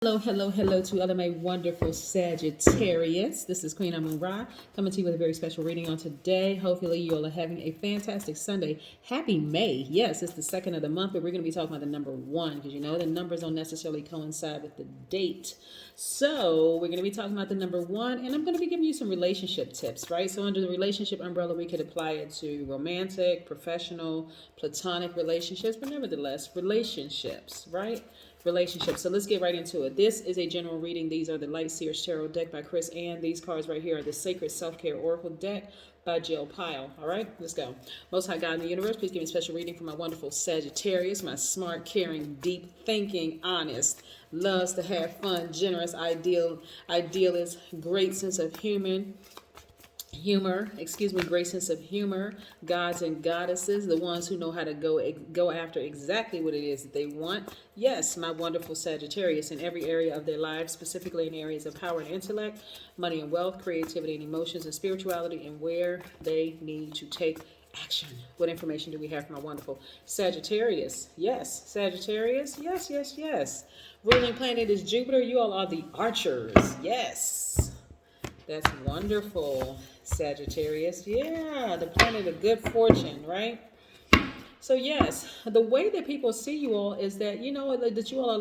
Hello, hello, hello to all of my wonderful Sagittarius. This is Queen Amun Ra coming to you with a very special reading on today. Hopefully you all are having a fantastic Sunday. Happy May. Yes, it's the second of the month, but we're going to be talking about the number one because you know the numbers don't necessarily coincide with the date. So we're going to be talking about the number one, and I'm going to be giving you some relationship tips, right? So under the relationship umbrella, we could apply it to romantic, professional, platonic relationships, but nevertheless, relationships, right? Relationships. So let's get right into it. This is a general reading. These are the Light Seers Tarot deck by Chris Ann. These cards right here are the Sacred Self-Care Oracle deck by Jill Pyle. All right, let's go. Most High God in the universe, please give me a special reading for my wonderful Sagittarius, my smart, caring, deep thinking, honest, loves to have fun, generous, idealist, great sense of great sense of humor, gods and goddesses, the ones who know how to go after exactly what it is that they want. Yes, my wonderful Sagittarius in every area of their lives, specifically in areas of power and intellect, money and wealth, creativity and emotions and spirituality, and where they need to take action. What information do we have from our wonderful Sagittarius? Yes, Sagittarius. Yes, yes, yes. Ruling planet is Jupiter. You all are the archers. Yes. That's wonderful, Sagittarius. Yeah, the planet of good fortune, right? So yes, the way that people see you all is that, you know, that you all are a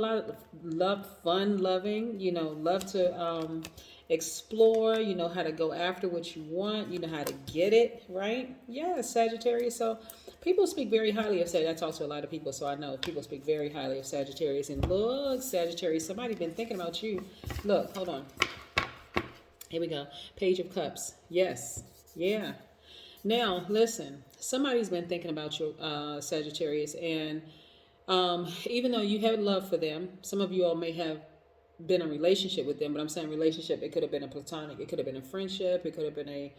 lot of fun loving, you know, love to explore, you know how to go after what you want, you know how to get it, right? Yeah, Sagittarius. So people speak very highly of Sagittarius. I talk to a lot of people, so I know people speak very highly of Sagittarius. And look, Sagittarius, somebody been thinking about you. Look, hold on. Here we go. Page of Cups. Yes. Yeah. Now, listen. Somebody's been thinking about your Sagittarius, and even though you have love for them, some of you all may have been in a relationship with them, but I'm saying relationship, it could have been a platonic, it could have been a friendship, it could have been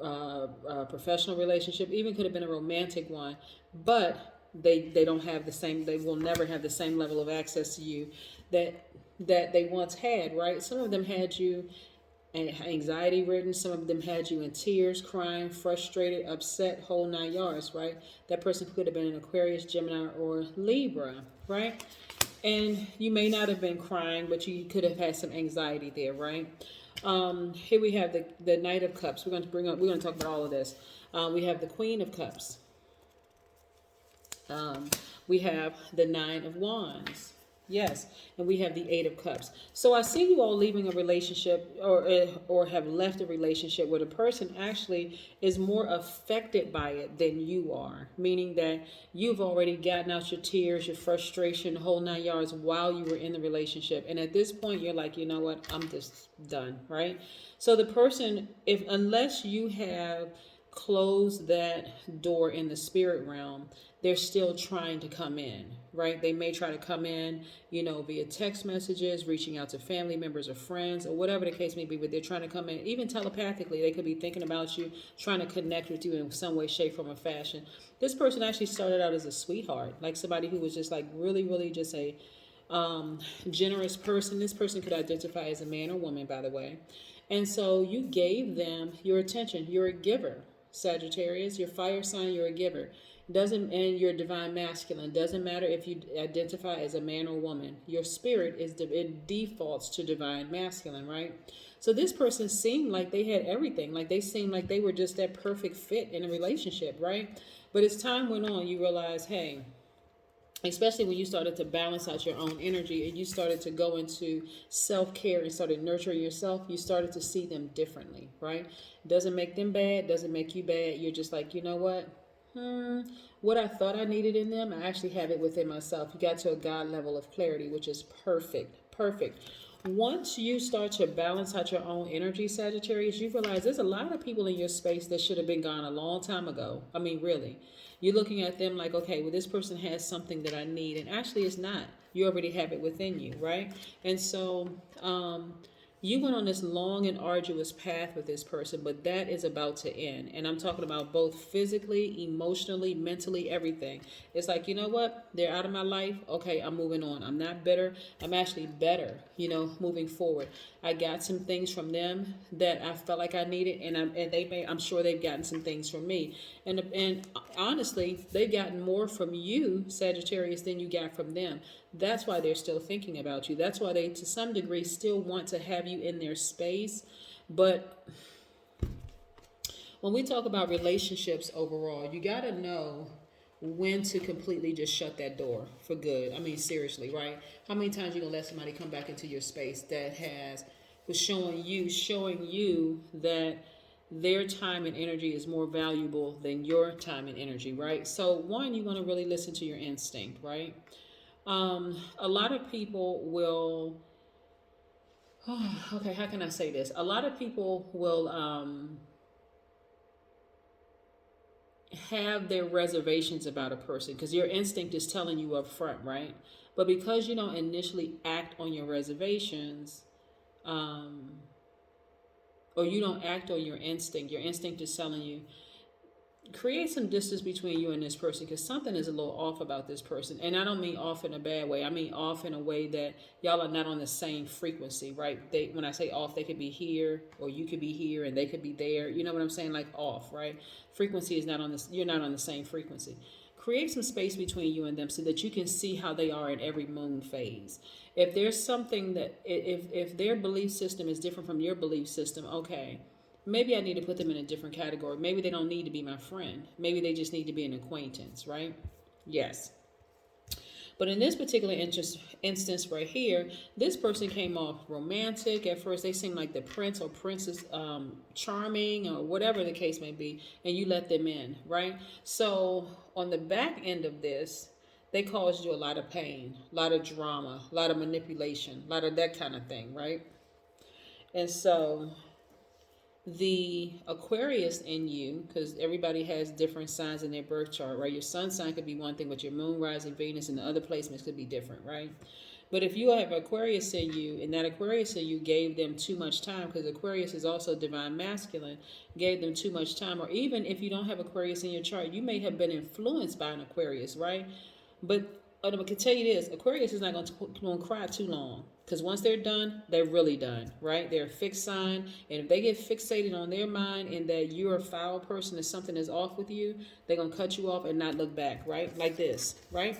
a professional relationship, even could have been a romantic one, but they don't have the same, they will never have the same level of access to you that they once had, right? Some of them had you anxiety ridden. Some of them had you in tears, crying, frustrated, upset, whole 9 yards, right? That person could have been an Aquarius, Gemini, or Libra, right? And you may not have been crying, but you could have had some anxiety there, right? Here we have the Knight of Cups. We're going to talk about all of this. We have the Queen of Cups. We have the Nine of Wands. Yes, and we have the Eight of Cups. So I see you all leaving a relationship or have left a relationship where the person actually is more affected by it than you are, meaning that you've already gotten out your tears, your frustration, the whole 9 yards while you were in the relationship. And at this point, you're like, you know what, I'm just done, right? So the person, unless you have closed that door in the spirit realm, they're still trying to come in, right? They may try to come in, you know, via text messages, reaching out to family members or friends or whatever the case may be, but they're trying to come in, even telepathically. They could be thinking about you, trying to connect with you in some way, shape, form, or fashion. This person actually started out as a sweetheart, like somebody who was just like really, really just a generous person. This person could identify as a man or woman, by the way. And so you gave them your attention. You're a giver, Sagittarius. Your fire sign, you're a giver. And you're divine masculine. Doesn't matter if you identify as a man or woman. Your spirit it defaults to divine masculine, right? So this person seemed like they had everything. Like they seemed like they were just that perfect fit in a relationship, right? But as time went on, you realize, hey, especially when you started to balance out your own energy and you started to go into self-care and started nurturing yourself, you started to see them differently, right? Doesn't make them bad, doesn't make you bad. You're just like, you know what? What I thought I needed in them, I actually have it within myself. You got to a God level of clarity, which is perfect. Perfect. Once you start to balance out your own energy, Sagittarius, you realize there's a lot of people in your space that should have been gone a long time ago. I mean, really. You're looking at them like, okay, well, this person has something that I need. And actually, it's not. You already have it within you, right? And so, you went on this long and arduous path with this person, but that is about to end. And I'm talking about both physically, emotionally, mentally, everything. It's like, you know what? They're out of my life. Okay, I'm moving on. I'm not bitter. I'm actually better moving forward. I got some things from them that I felt like I needed, I'm sure they've gotten some things from me. And honestly, they've gotten more from you, Sagittarius, than you got from them. That's why they're still thinking about you. That's why they, to some degree, still want to have you in their space. But when we talk about relationships overall, you got to know when to completely just shut that door for good. I mean, seriously, right? How many times you gonna let somebody come back into your space that was showing you that their time and energy is more valuable than your time and energy, right? So one, you're gonna really listen to your instinct, right? A lot of people will. Okay, how can I say this? A lot of people will have their reservations about a person because your instinct is telling you up front, right? But because you don't initially act on your reservations, or you don't act on your instinct is telling you, create some distance between you and this person because something is a little off about this person. And I don't mean off in a bad way. I mean off in a way that y'all are not on the same frequency, right? When I say off, they could be here or you could be here and they could be there. You know what I'm saying? Like off, right? Frequency is not on this. You're not on the same frequency. Create some space between you and them so that you can see how they are in every moon phase. If there's something that, if their belief system is different from your belief system, okay, maybe I need to put them in a different category. Maybe they don't need to be my friend. Maybe they just need to be an acquaintance, right? Yes. But in this particular instance right here, this person came off romantic. At first, they seemed like the prince or princess, charming or whatever the case may be, and you let them in, right? So on the back end of this, they caused you a lot of pain, a lot of drama, a lot of manipulation, a lot of that kind of thing, right? And so the Aquarius in you, because everybody has different signs in their birth chart, right? Your sun sign could be one thing, but your moon, rising, Venus, and the other placements could be different, right? But if you have Aquarius in you, and that Aquarius in you gave them too much time, because Aquarius is also divine masculine, gave them too much time, or even if you don't have Aquarius in your chart, you may have been influenced by an Aquarius, right? But I can tell you this, Aquarius is not going to cry too long. Because once they're done, they're really done, right? They're a fixed sign. And if they get fixated on their mind and that you're a foul person and something is off with you, they're going to cut you off and not look back, right? Like this, right?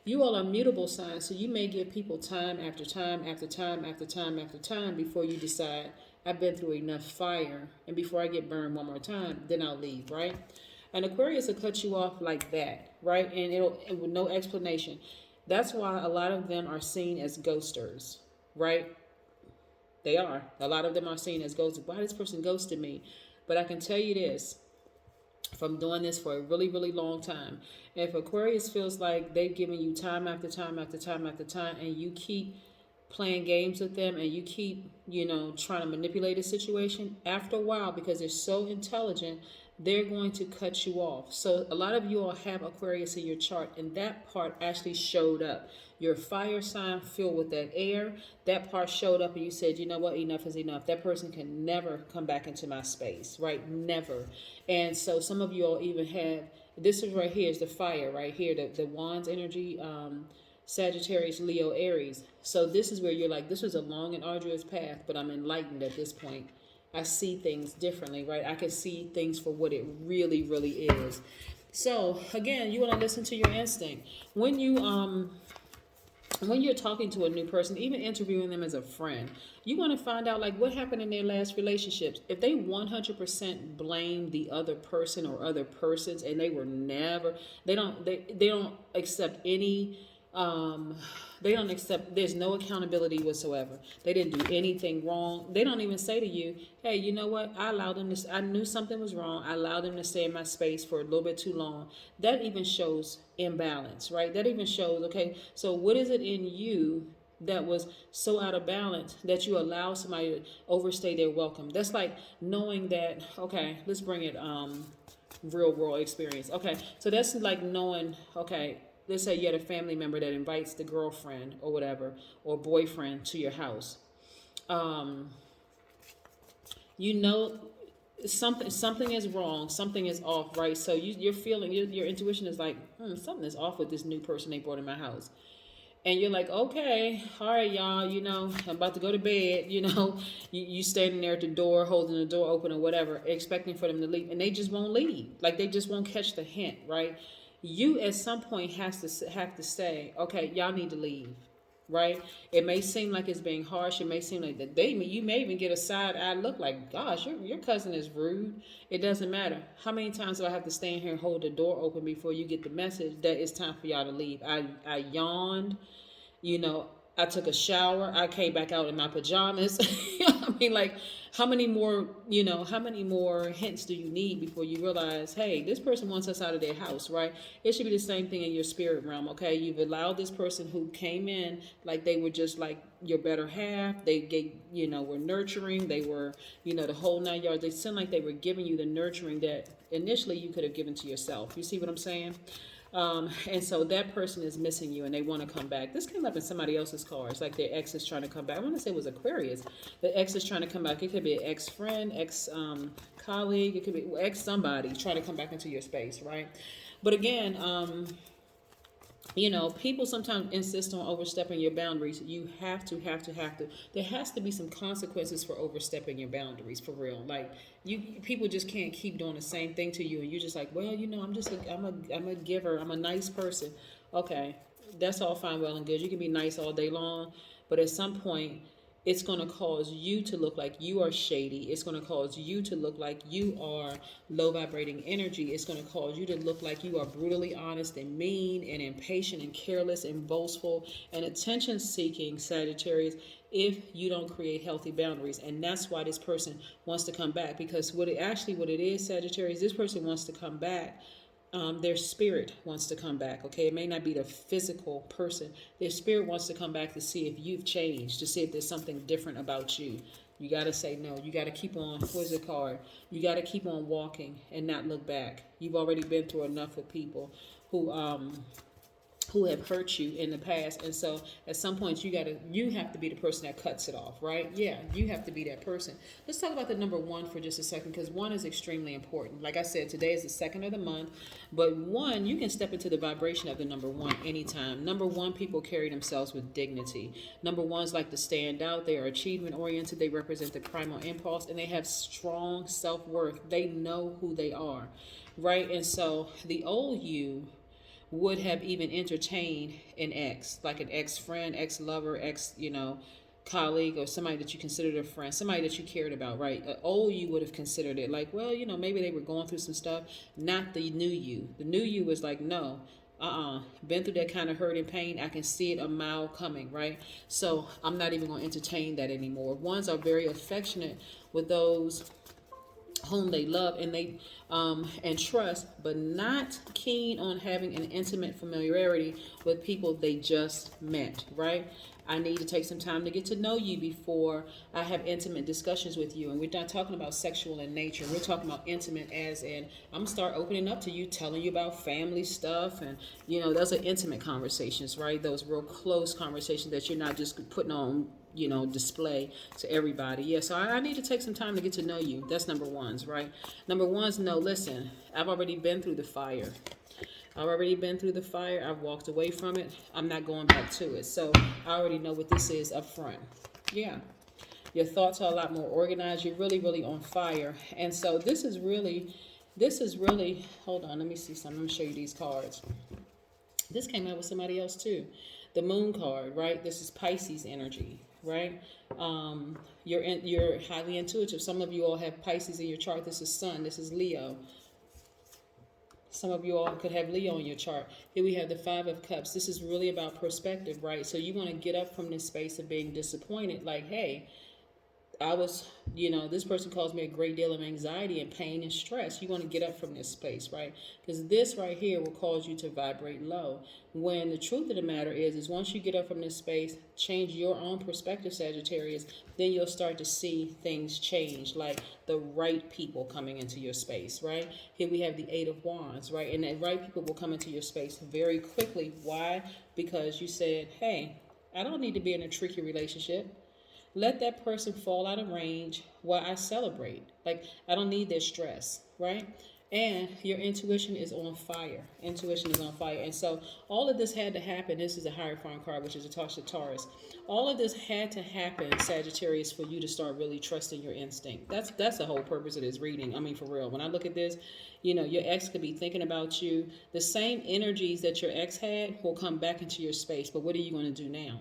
You all are mutable signs, so you may give people time after time after time after time after time before you decide, I've been through enough fire, and before I get burned one more time, then I'll leave, right? An Aquarius will cut you off like that, right? And with no explanation. That's why a lot of them are seen as ghosters, right? They are. A lot of them are seen as ghosters. Why this person ghosted me? But I can tell you this, from doing this for a really, really long time. If Aquarius feels like they've given you time after time after time after time, and you keep playing games with them and you keep, trying to manipulate a situation, after a while, because they're so intelligent, they're going to cut you off. So a lot of you all have Aquarius in your chart, and that part actually showed up. Your fire sign filled with that air, that part showed up, and you said, you know what, enough is enough. That person can never come back into my space, right? Never. And so some of you all even have, this is right here is the fire right here, the wands energy, Sagittarius, Leo, Aries. So this is where you're like, this was a long and arduous path, but I'm enlightened at this point. I see things differently, right? I can see things for what it really, really is. So again, you want to listen to your instinct. When you're talking to a new person, even interviewing them as a friend, you want to find out like what happened in their last relationships. If they 100% blame the other person or other persons, and they were never, they don't accept any. They don't accept, there's no accountability whatsoever. They didn't do anything wrong. They don't even say to you, hey, you know what? I knew something was wrong. I allowed them to stay in my space for a little bit too long. That even shows imbalance, right? That even shows, okay, so what is it in you that was so out of balance that you allow somebody to overstay their welcome? That's like knowing that, okay, let's bring it, real world experience. Okay, so that's like knowing, okay, let's say you had a family member that invites the girlfriend or whatever, or boyfriend to your house. Something is wrong, something is off, right? So you're feeling, your intuition is like, something is off with this new person they brought in my house. And you're like, okay, all right, y'all, I'm about to go to bed, you standing there at the door, holding the door open or whatever, expecting for them to leave, and they just won't leave. Like, they just won't catch the hint, right? You at some point have to say, okay, y'all need to leave, right? It may seem like it's being harsh. It may seem like that you may even get a side eye look like, gosh, your cousin is rude. It doesn't matter. How many times do I have to stand here and hold the door open before you get the message that it's time for y'all to leave? I yawned. you know, I took a shower. I came back out in my pajamas. I mean, like, how many more hints do you need before you realize, hey, this person wants us out of their house, right? It should be the same thing in your spirit realm, okay? You've allowed this person who came in like they were just like your better half. They were nurturing. They were, the whole 9 yards. They seemed like they were giving you the nurturing that initially you could have given to yourself. You see what I'm saying? And so that person is missing you and they want to come back. This came up in somebody else's cards, like their ex is trying to come back. I want to say it was Aquarius. The ex is trying to come back. It could be an ex-friend, ex-colleague. It could be ex-somebody trying to come back into your space, right? But again, people sometimes insist on overstepping your boundaries. You have to. There has to be some consequences for overstepping your boundaries, for real. Like, people just can't keep doing the same thing to you, and you're just like, well, I'm a giver. I'm a nice person. Okay, that's all fine, well and good. You can be nice all day long, but at some point, it's going to cause you to look like you are shady. It's going to cause you to look like you are low vibrating energy. It's going to cause you to look like you are brutally honest and mean and impatient and careless and boastful and attention seeking, Sagittarius, if you don't create healthy boundaries. And that's why this person wants to come back, because what it is, Sagittarius, this person wants to come back. Their spirit wants to come back, okay? It may not be the physical person. Their spirit wants to come back to see if you've changed, to see if there's something different about you. You got to say no. You got to keep on, where's the card? You got to keep on walking and not look back. You've already been through enough with people who have hurt you in the past. And so at some point you have to be the person that cuts it off, right? Yeah, you have to be that person. Let's talk about the number 1 for just a second, because 1 is extremely important. Like I said, today is the 2nd of the month, but 1, you can step into the vibration of the number 1 anytime. Number 1 people carry themselves with dignity. Number 1s like to stand out. They are achievement oriented. They represent the primal impulse, and they have strong self-worth. They know who they are, right? And so the old you would have even entertained an ex, like an ex-friend, ex-lover, colleague, or somebody that you considered a friend, somebody that you cared about, right? Old you would have considered it like, well, maybe they were going through some stuff. Not the new you. The new you was like, no, been through that kind of hurt and pain. I can see it a mile coming, right? So I'm not even going to entertain that anymore. Ones are very affectionate with those whom they love and trust, but not keen on having an intimate familiarity with people they just met, right? I need to take some time to get to know you before I have intimate discussions with you. And we're not talking about sexual in nature. We're talking about intimate as in, I'm going to start opening up to you, telling you about family stuff. And, those are intimate conversations, right? Those real close conversations that you're not just putting on, display to everybody. Yeah, so I need to take some time to get to know you. That's number 1s, right? Number 1s, no, listen, I've already been through the fire. I've walked away from it. I'm not going back to it. So I already know what this is up front. Yeah. Your thoughts are a lot more organized. You're really, really on fire. And so this is really, hold on, let me see something. I'm going to show you these cards. This came out with somebody else too. The moon card, right? This is Pisces energy, right? You're highly intuitive. Some of you all have Pisces in your chart. This is Sun. This is Leo. Some of you all could have Leo in your chart. Here we have the 5 of Cups. This is really about perspective, right? So you want to get up from this space of being disappointed. Like, hey, this person caused me a great deal of anxiety and pain and stress. You want to get up from this space, right? Because this right here will cause you to vibrate low. When the truth of the matter is once you get up from this space, change your own perspective, Sagittarius, then you'll start to see things change, like the right people coming into your space, right? Here we have the 8 of Wands, right? And the right people will come into your space very quickly. Why? Because you said, hey, I don't need to be in a tricky relationship. Let that person fall out of range while I celebrate. Like, I don't need their stress, right? And your intuition is on fire. Intuition is on fire. And so all of this had to happen. This is a Hierophant card, which is a Taurus. All of this had to happen, Sagittarius, for you to start really trusting your instinct. That's the whole purpose of this reading. I mean, for real. When I look at this, you know, your ex could be thinking about you. The same energies that your ex had will come back into your space. But what are you going to do now?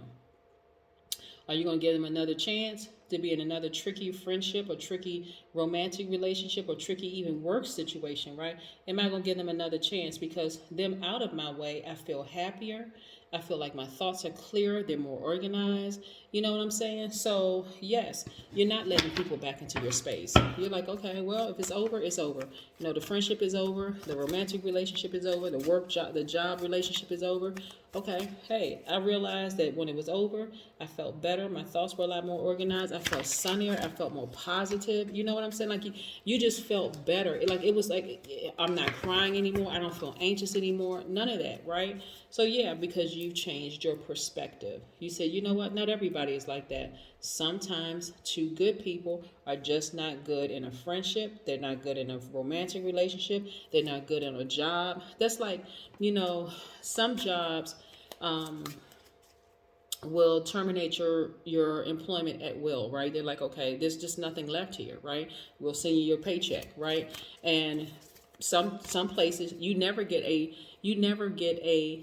Are you going to give them another chance to be in another tricky friendship or tricky romantic relationship or tricky even work situation, right? Am I going to give them another chance? Because them out of my way, I feel happier. I feel like my thoughts are clearer. They're more organized. You know what I'm saying? So, yes, you're not letting people back into your space. You're like, okay, well, if it's over, it's over. You know, the friendship is over. The romantic relationship is over. The job relationship is over. Okay, hey, I realized that when it was over, I felt better. My thoughts were a lot more organized. I felt sunnier. I felt more positive. You know what I'm saying? Like you just felt better. It was like I'm not crying anymore. I don't feel anxious anymore. None of that, right? So yeah, because you changed your perspective. You said, you know what? Not everybody is like that. Sometimes two good people are just not good in a friendship. They're not good in a romantic relationship. They're not good in a job. That's like, you know, some jobs will terminate your employment at will, right? They're like, okay, there's just nothing left here, right? We'll send you your paycheck, right? And some places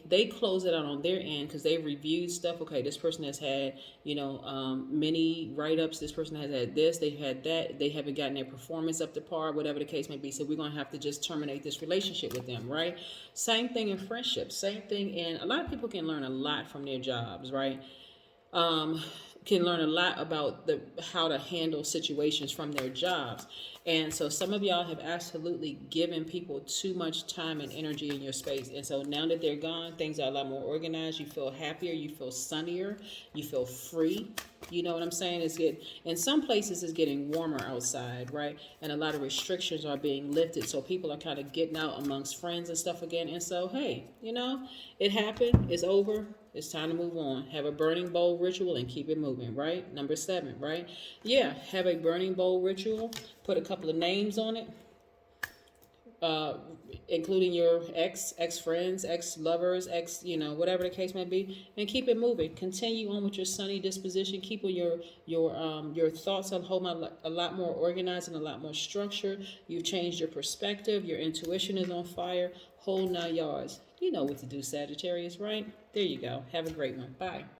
they close it out on their end because they've reviewed stuff. Okay, this person has had many write-ups. This person has had this, they've had that, they haven't gotten their performance up to par, whatever the case may be. So we're going to have to just terminate this relationship with them, right? Same thing in friendships, same thing in, a lot of people can learn a lot from their jobs, right? Can learn a lot about how to handle situations from their jobs. And so some of y'all have absolutely given people too much time and energy in your space. And so now that they're gone, things are a lot more organized. You feel happier, you feel sunnier, you feel free. You know what I'm saying? In some places it's getting warmer outside, right? And a lot of restrictions are being lifted. So people are kind of getting out amongst friends and stuff again. And so, hey, it happened. It's over. It's time to move on. Have a burning bowl ritual and keep it moving, right? Number 7, right? Yeah, have a burning bowl ritual. Put a couple of names on it, including your ex-friends, ex-lovers, whatever the case may be, and keep it moving. Continue on with your sunny disposition. Keep your thoughts a lot more organized and a lot more structured. You've changed your perspective. Your intuition is on fire. Whole 9 yards. You know what to do, Sagittarius, right? There you go. Have a great one. Bye.